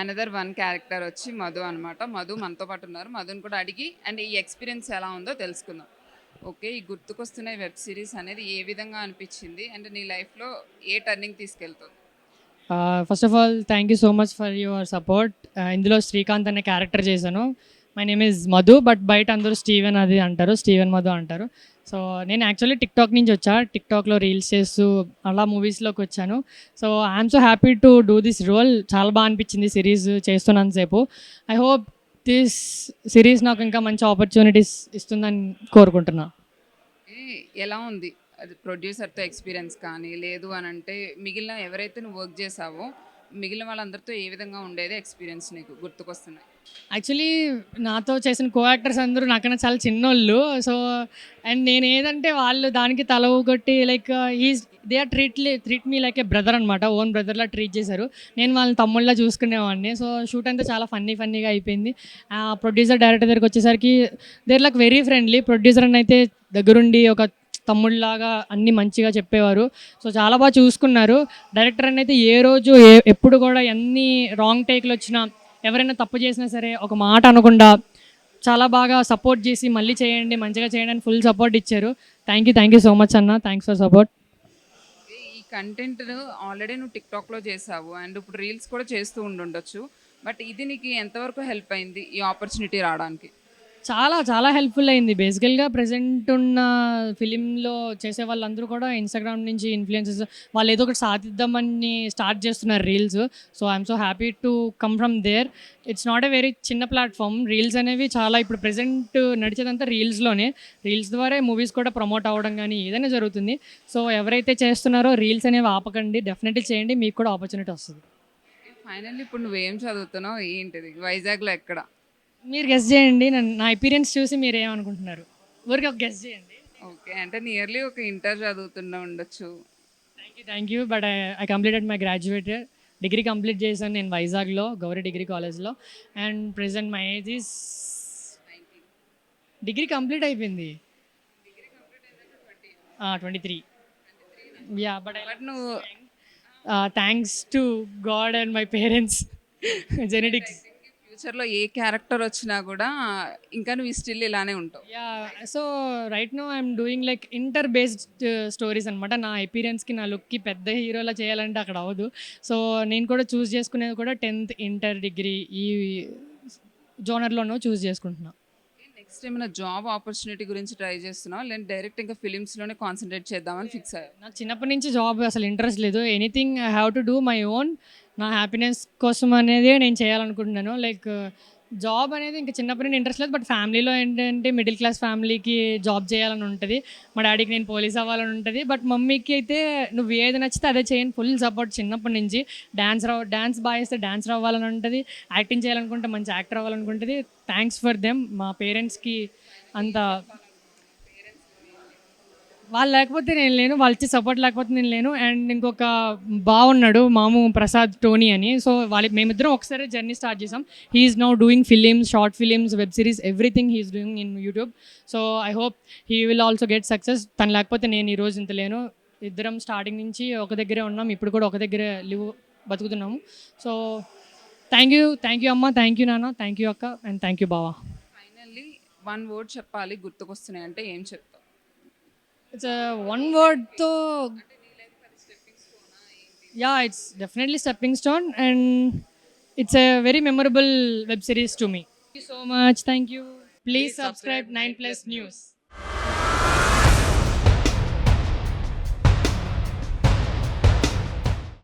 Another one character వచ్చి మధు అనమాట. మధు మనతో పాటు ఉన్నారు. మధుని కూడా అడిగి అండ్ ఈ ఎక్స్పీరియన్స్ ఎలా ఉందో తెలుసుకుందాం. ఓకే, ఈ గుర్తుకొస్తున్న వెబ్ సిరీస్ అనేది ఏ విధంగా అనిపించింది అండ్ నీ లైఫ్లో ఏ టర్నింగ్ తీసుకెళ్తుంది? First of all thank you so much for your support. ఇందులో శ్రీకాంత్ అనే క్యారెక్టర్ చేశాను. My name is Madhu, but బయట అందరూ స్టీవెన్ అది అంటారు, స్టీవెన్ మధు అంటారు. సో నేను యాక్చువల్లీ టిక్టాక్ నుంచి వచ్చా. టిక్టాక్లో రీల్స్ చేస్తూ అలా మూవీస్లోకి వచ్చాను. So I'm so happy to do this role. చాలా బాగా అనిపించింది సిరీస్ చేస్తున్నంతసేపు. ఐ హోప్ దిస్ సిరీస్ నాకు ఇంకా మంచి ఆపర్చునిటీస్ ఇస్తుందని కోరుకుంటున్నా. ఎలా ఉంది అది ప్రొడ్యూసర్తో ఎక్స్పీరియన్స్ కానీ లేదు అని అంటే మిగిలిన ఎవరైతే నువ్వు వర్క్ చేసావో మిగిలిన వాళ్ళందరితో ఏ విధంగా ఉండేది ఎక్స్పీరియన్స్ నీకు గుర్తుకొస్తున్నాయి? యాక్చువల్లీ నాతో చేసిన కో యాక్టర్స్ అందరూ నాకన్నా చాలా చిన్నోళ్ళు. సో అండ్ నేను ఏదంటే వాళ్ళు దానికి తల ఊగొట్టి like they are treat me like a brother అనమాట. ఓన్ బ్రదర్లా ట్రీట్ చేశారు. నేను వాళ్ళని తమ్ముళ్ళ చూసుకునేవాడిని. సో షూట్ అంతా చాలా ఫన్నీగా అయిపోయింది. ప్రొడ్యూసర్ డైరెక్టర్ దగ్గరికి వచ్చేసరికి there like very friendly. Producer అని అయితే దగ్గరుండి ఒక తమ్ముళ్ళలాగా అన్నీ మంచిగా చెప్పేవారు. సో చాలా బాగా చూసుకున్నారు. డైరెక్టర్ అని అయితే ఏ రోజు ఎప్పుడు కూడా ఎన్ని రాంగ్ టేక్లు వచ్చినా ఎవరైనా తప్పు చేసినా సరే ఒక మాట అనకుండా చాలా బాగా సపోర్ట్ చేసి మళ్ళీ చేయండి, మంచిగా చేయండి అని ఫుల్ సపోర్ట్ ఇచ్చారు. థ్యాంక్ యూ సో మచ్ అన్న. Thanks for support. ఈ కంటెంట్ ఆల్రెడీ నువ్వు టిక్టాక్లో చేసావు అండ్ ఇప్పుడు రీల్స్ కూడా చేస్తూ ఉండొచ్చు. బట్ ఇది నీకు ఎంతవరకు హెల్ప్ అయింది ఈ ఆపర్చునిటీ రావడానికి? చాలా హెల్ప్ఫుల్ అయింది. బేసికల్గా ప్రజెంట్ ఉన్న ఫిలింలో చేసే వాళ్ళందరూ కూడా ఇన్స్టాగ్రామ్ నుంచి ఇన్ఫ్లుయెన్సెస్ వాళ్ళు ఏదో ఒకటి సాధిద్దామని స్టార్ట్ చేస్తున్నారు reels. So I'm so happy to come from there. It's not a very చిన్న ప్లాట్ఫామ్. రీల్స్ అనేవి చాలా ఇప్పుడు ప్రజెంట్ నడిచేదంతా రీల్స్లోనే. రీల్స్ ద్వారా మూవీస్ కూడా ప్రమోట్ అవ్వడం కానీ ఏదైనా జరుగుతుంది. సో ఎవరైతే చేస్తున్నారో రీల్స్ అనేవి ఆపకండి, డెఫినెట్లీ చేయండి, మీకు కూడా ఆపర్చునిటీ వస్తుంది. ఫైనల్లీ ఇప్పుడు నువ్వేం చదువుతున్నావు, ఏంటిది, వైజాగ్లో ఎక్కడ? మీరు గెస్ చేయండి. నా అపీరియన్స్ చూసి మీరు ఏమనుకుంటున్నారు? ఊరికి ఒక గెస్ చేయండి. ఓకే, అంటే నియర్లీ ఒక ఇంటర్ చదువుతున్నా ఉండొచ్చు. Thank you. But I completed my graduated degree complete చేశాను నేను వైజాగ్లో గౌరీ డిగ్రీ కాలేజ్లో. And present my age is degree complete అయిపోయింది 23. యా బట్ నువ్వు thanks to God and my parents genetics. ఫ్యూచర్లో ఏ క్యారెక్టర్ వచ్చినా కూడా ఇంకా నువ్వు స్టిల్ ఇలానే ఉంటావు. Yeah so right no I'm doing like inter based stories అనమాట. నా అపీరియన్స్కి నా లుక్కి పెద్ద హీరోలా చేయాలంటే అక్కడ అవ్వదు. సో నేను కూడా చూస్ చేసుకునేది కూడా 10th ఇంటర్ డిగ్రీ ఈ జోనర్లోనూ చూస్ చేసుకుంటున్నా. నెక్స్ట్ ఏమైనా జాబ్ ఆపర్చునిటీ గురించి ట్రై చేస్తున్నావు లేదా డైరెక్ట్ ఇంకా ఫిలిమ్స్లోనే కాన్సన్ట్రేట్ చేద్దామని ఫిక్స్ అయ్యావు? నాకు చిన్నప్పటి నుంచి జాబ్ అసలు ఇంట్రెస్ట్ లేదు. Anything I have to do my own. నా హ్యాపీనెస్ కోసం అనేదే నేను చేయాలనుకుంటున్నాను. లైక్ జాబ్ అనేది ఇంకా చిన్నప్పటి నుండి ఇంట్రెస్ట్ లేదు. బట్ ఫ్యామిలీలో ఏంటంటే మిడిల్ క్లాస్ ఫ్యామిలీకి జాబ్ చేయాలని ఉంటుంది. మా డాడీకి నేను పోలీస్ అవ్వాలని ఉంటుంది. బట్ మమ్మీకి అయితే నువ్వు ఏది నచ్చితే అదే చేయని ఫుల్ సపోర్ట్ చిన్నప్పటి నుంచి. డాన్స్ బాగా చేస్తే డాన్సర్ అవ్వాలని ఉంటుంది. యాక్టింగ్ చేయాలనుకుంటే మంచి యాక్టర్ అవ్వాలనుకుంటుంది. Thanks for them. మా పేరెంట్స్కి అంత వాళ్ళు లేకపోతే నేను లేను, వాళ్ళు ఇచ్చే సపోర్ట్ లేకపోతే నేను లేను. అండ్ ఇంకొక బాగున్నాడు మాము ప్రసాద్ టోనీ అని. సో మేమిద్దరం ఒకసారి జర్నీ స్టార్ట్ చేసాం. He's now doing films, short films, web series, everything he's doing in YouTube. So I hope he will also get success. తను లేకపోతే నేను ఈరోజు ఇంత లేను. ఇద్దరం స్టార్టింగ్ నుంచి ఒక దగ్గరే ఉన్నాం, ఇప్పుడు కూడా ఒక దగ్గరే బతుకుతున్నాము. సో థ్యాంక్ యూ అమ్మ, థ్యాంక్ యూ నాన్న, థ్యాంక్ యూ అక్క, అండ్ థ్యాంక్ యూ బావా. ఫైనల్లీ వన్ వర్డ్ చెప్పాలి గుర్తుకొస్తున్నాయి అంటే ఏం చెప్తావు? ఇట్స్ వన్ వర్డ్తో yeah it's definitely stepping stone and it's a very memorable web series to me. Thank you so much. Thank you. Please subscribe 9+ news.